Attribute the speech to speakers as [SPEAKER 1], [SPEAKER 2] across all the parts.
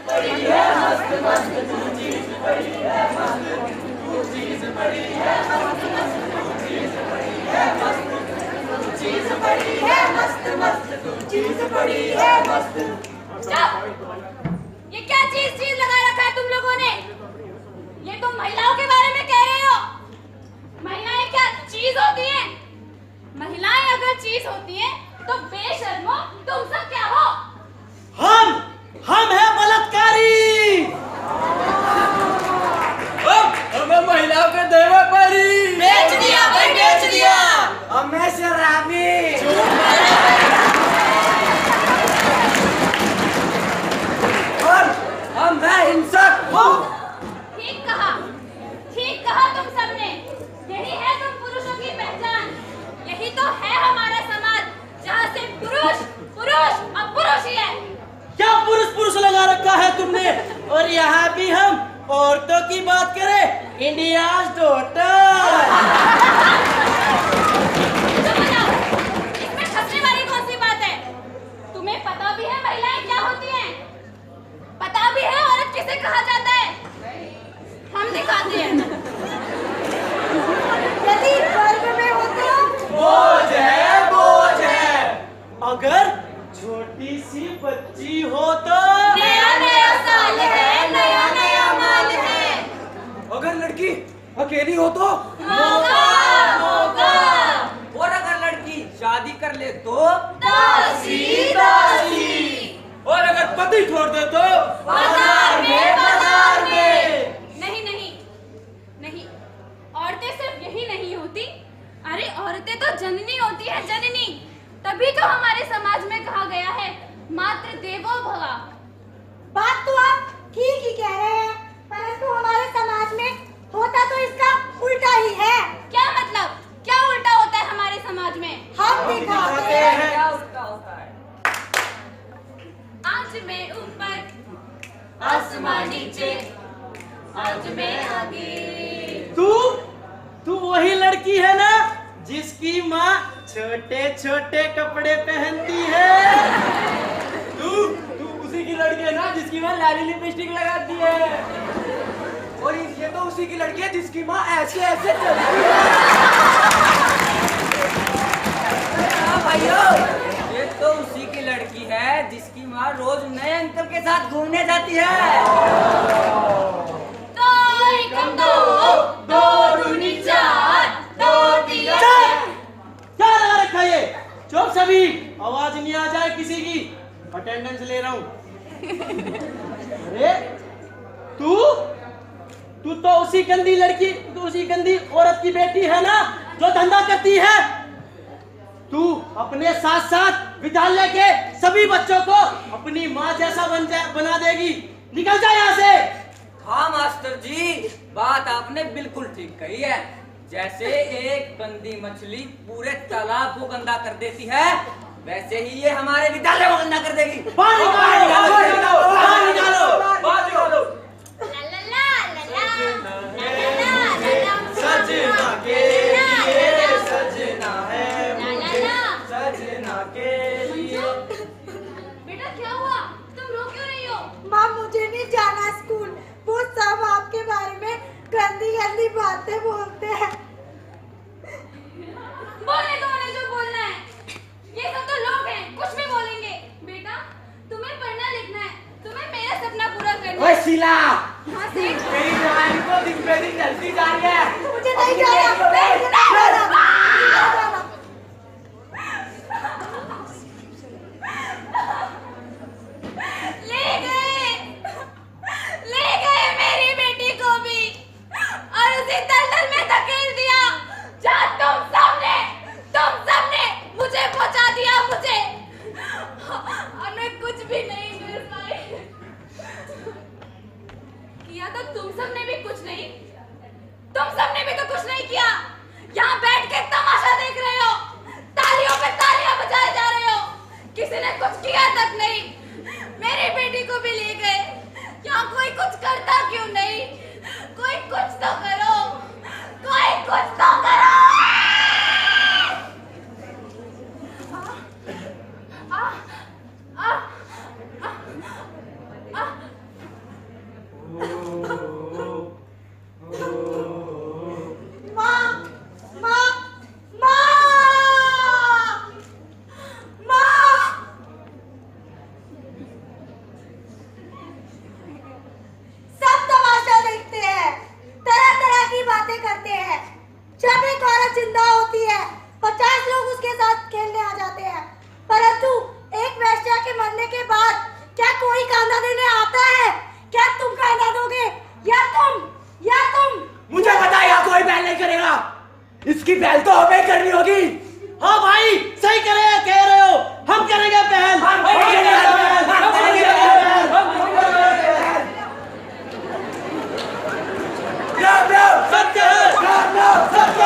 [SPEAKER 1] बड़ी है मस्त मस्त, तू चीज बड़ी है मस्त, तू चीज बड़ी है मस्त मस्त, तू चीज बड़ी है मस्त, तू चीज बड़ी है मस्त मस्त, तू चीज बड़ी है मस्त।
[SPEAKER 2] ये क्या चीज लगा रखा है तुम लोगों ने? ये तुम महिलाओं के बारे में कह रहे हो? महिलाएं क्या चीज होती हैं? महिलाएं अगर चीज होती हैं तो बेशर्मो तुम सब क्या हो?
[SPEAKER 3] हम हैं बलात्कारी।
[SPEAKER 1] हमें महिलाओं के देवे परी
[SPEAKER 3] बेच दिया भाई, बेच दिया। हमें शराबी। और हम हैं हिंसक।
[SPEAKER 2] ठीक कहा तुम सबने। यही है तुम पुरुषों की पहचान। यही तो है हमारा समाज, जहाँ से पुरुष पुरुष और पुरुष ही है।
[SPEAKER 3] क्या पुरुष लगा रखा है तुमने? और यहाँ भी हम औरतों की बात करें, इंडियाज डॉटर।
[SPEAKER 2] इसमें हंसने वाली कौन सी बात है? तुम्हें पता भी है महिलाएं क्या होती हैं? पता भी है औरत किसे कहा जाता है? हम दिखाते हैं। यदि गर्भ में हो तो
[SPEAKER 3] बोझ है। अगर छोटी सी बच्ची हो तो
[SPEAKER 2] नया नया साल है, नया नया माल है।
[SPEAKER 3] अगर लड़की अकेली हो तो
[SPEAKER 2] मौका।
[SPEAKER 1] और अगर लड़की शादी कर ले तो
[SPEAKER 2] दासी।
[SPEAKER 3] और अगर पति छोड़ दे तो
[SPEAKER 2] बाजार में। नहीं, औरतें सिर्फ यही नहीं होती। अरे औरतें तो जननी होती है, जननी। तभी तो हमारे समाज में कहा गया है, मातृ देवो भव।
[SPEAKER 4] बात तो आप ठीक ही कह रहे हैं, परंतु हमारे समाज में होता तो इसका उल्टा ही है।
[SPEAKER 2] क्या मतलब? क्या उल्टा होता है हमारे समाज में?
[SPEAKER 4] हम दिखाते हैं।
[SPEAKER 1] क्या उल्टा होता है?
[SPEAKER 2] आज मैं ऊपर, आसमान नीचे, आज मैं आगे।
[SPEAKER 3] तू वही लड़की है ना जिसकी माँ छोटे छोटे कपड़े पहनती है? तू उसी की लड़की है ना जिसकी माँ लाली लिपस्टिक लगाती है? और ये तो उसी की लड़की है जिसकी माँ ऐसे ऐसे चलती है।
[SPEAKER 1] भाइयों, ये तो उसी की लड़की है जिसकी माँ रोज नए अंकल के साथ घूमने जाती है।
[SPEAKER 2] दो एकम दो, दो दूनी चार, दो तिया
[SPEAKER 3] क्या लगा रखा ये? चुप सभी, आवाज नहीं आ जाए किसी की। अटेंडेंस ले रहा हूँ। अरे तू तो उसी गंदी लड़की, तू उसी गंदी औरत की बेटी है ना जो धंधा करती है। तू अपने साथ साथ विद्यालय के सभी बच्चों को अपनी माँ जैसा बना देगी। निकल जा यहाँ से।
[SPEAKER 1] हाँ मास्टर जी, बात आपने बिल्कुल ठीक कही है। जैसे एक गंदी मछली पूरे तालाब को गंदा कर देती है, वैसे ही ये हमारे विद्यालय को गंदा कर देगी।
[SPEAKER 3] बाहर निकालो। सजना के लिए सजना है, सजना के लिए।
[SPEAKER 2] बेटा क्या हुआ? तुम रो क्यों रही हो?
[SPEAKER 4] माँ मुझे नहीं जाना स्कूल, वो सब आपके बारे में गंदी गंदी बातें बोलते हैं।
[SPEAKER 2] बोलने दो उन्हें जो बोलना है। ये सब तो लोग हैं, कुछ भी बोलेंगे। बेटा तुम्हें पढ़ना लिखना है, तुम्हें मेरा सपना पूरा करना
[SPEAKER 3] ओए
[SPEAKER 2] है।
[SPEAKER 3] शीला,
[SPEAKER 2] हाँ सेठ।
[SPEAKER 3] तेरी जवानी को दिन पे दिन ढलती जा रही है।
[SPEAKER 4] मुझे नहीं जाना।
[SPEAKER 2] ले गए मेरी बेटी को भी और उसी दलदल में धकेल दिया जहाँ तुम सबने मुझे पहुंचा दिया मुझे। और मैं कुछ भी नहीं कर पाई। किया तो तुम सबने भी कुछ नहीं। तुम सबने भी तो कुछ नहीं किया। यहाँ बैठ के तमाशा देख रहे हो, तालियों पे तालियां बजाए जा रहे हो। किसी ने कुछ किया तक नहीं। मेरी बेटी को भी ले गए। यहाँ कोई कुछ करता क्यों नहीं? कोई कुछ तो करो, कोई कुछ तो करो।
[SPEAKER 3] इसकी पहल तो हमें करनी होगी। हाँ भाई, सही कह रहे हो, हम करेंगे पहल। सत्य है, सत्य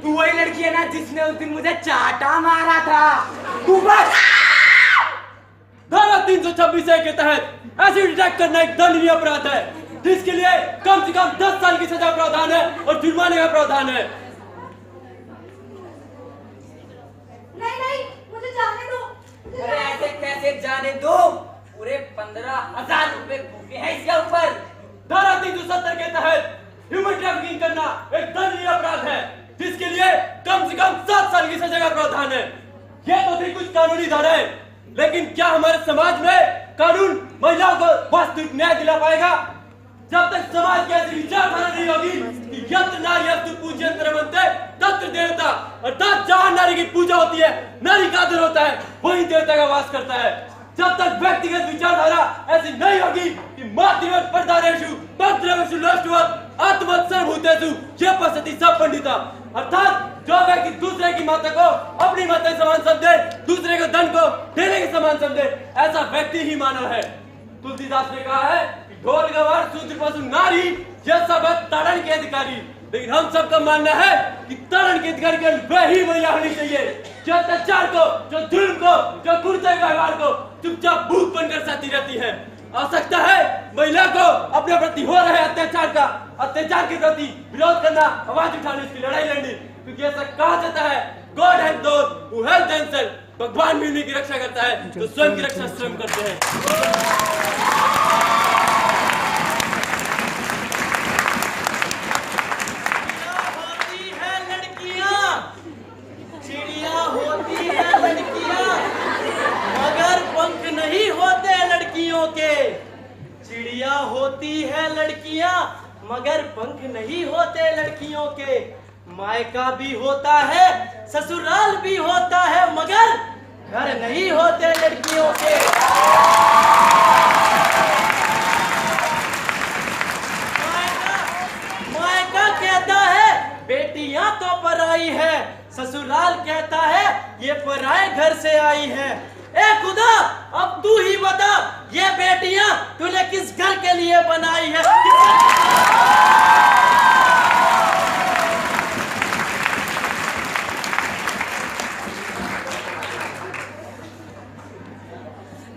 [SPEAKER 3] तू वही लड़की है ना जिसने उस दिन मुझे चाटा मारा था। तू बस धारा 326 के तहत एसिड अटैक करना एक दंडनीय अपराध है, जिसके लिए कम से कम 10 साल की सजा प्रावधान है और जुर्माने का प्रावधान है।
[SPEAKER 4] नहीं, मुझे जाने दो।
[SPEAKER 5] अरे ऐसे कैसे जाने दो? पूरे 15,000 रुपए भूखे हैं इसके ऊपर।
[SPEAKER 3] धारा 370 के तहत ह्यूमन ट्रैफिकिंग करना एक दंडनीय अपराध है, जिसके लिए कम से कम 7 साल की सजा का प्रावधान है। ये तो थी कुछ कानूनी धाराएं, लेकिन क्या हमारे समाज में कानून महिलाओं को वास्तविक न्याय दिला पाएगा? जब तक समाज की ऐसी विचारधारा नहीं होगी कि यंत्र नार्यस्तु पूज्यंत्र बनते तत्र देवता, अर्थात जहाँ नारी की पूजा होती है, नारी का आदर होता है, वही देवता का वास करता है। जब तक व्यक्तिगत विचारधारा ऐसी नहीं होगी कि मातृवत् परदारेषु तत्रवेषु नष्टवत् आत्मवत् सर्वभूतेषु ये पश्यति सब पंडिता, अर्थात जो व्यक्ति दूसरे की माता को अपनी माता के समान समझे, दूसरे के धन को देने के समान समझे, ऐसा व्यक्ति ही मानव है। तुलसीदास ने कहा है कि ढोल गवार शूद्र पशु नारी ये सब है ताड़न के अधिकारी, लेकिन हम सबका मानना है कि ताड़न के अधिकारी केवल वही महिला होनी चाहिए जो अत्याचार को, जो जुल्म को, जो कुर्ते व्यवहार को चुपचाप भूख बनकर सहती रहती है। आवश्यकता है महिला को अपने प्रति हो रहे अत्याचार के प्रति विरोध करना, आवाज उठाने, इसकी लड़ाई लड़नी, क्योंकि ऐसा कहा जाता है God help those who help themselves, भगवान भी उन्हीं की रक्षा करता है तो स्वयं की रक्षा स्वयं करते हैं। चिड़िया होती है लड़कियां, मगर पंख नहीं होते लड़कियों के। चिड़िया होती है लड़कियां, मगर पंख नहीं होते लड़कियों के। मायका भी होता है, ससुराल भी होता है, मगर घर नहीं होते लड़कियों के। मायका कहता है बेटियां तो पराई है, ससुराल कहता है ये पराए घर से आई है। ए खुदा, अब तू ही बता, ये बेटियां तूने किस घर के लिए बनाई है?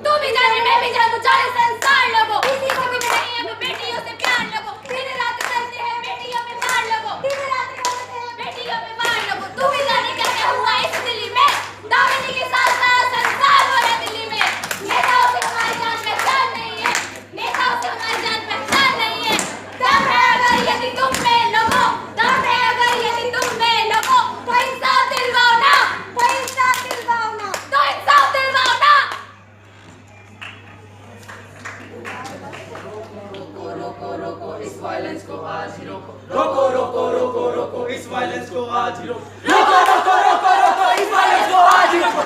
[SPEAKER 2] तू भी जाने, मैं भी जानूं, चाहे संसार लोगों, किसी को भी नहीं है बेटियों से प्यार लोगों, दिन रात करते हैं बेटियों पे मार लोगों, दिन रात करते हैं बेटियों पे मार लोगों। तू भी जाने क्या क्या हुआ इस दिल्ली में, दामिनी के साथ सारा संसार हो रहा है दिल्ली में। नेताओं से हमारी जान पहचान नहीं है, नेताओं से हमारी जान पहचान नहीं है। दम है अगर यदि तुम में लोगों, दम है अगर यदि तुम में लोगों, तो इंसाफ दिलवाओ ना, तो इंसाफ दिलवाओ ना, तो इंसाफ दिलवाओ ना।
[SPEAKER 1] रोको इस वायलेंस को आज ही रोको।
[SPEAKER 3] रोको इस वायलेंस को आज ही रोको। रोको इस वायलेंस को आज ही रोको।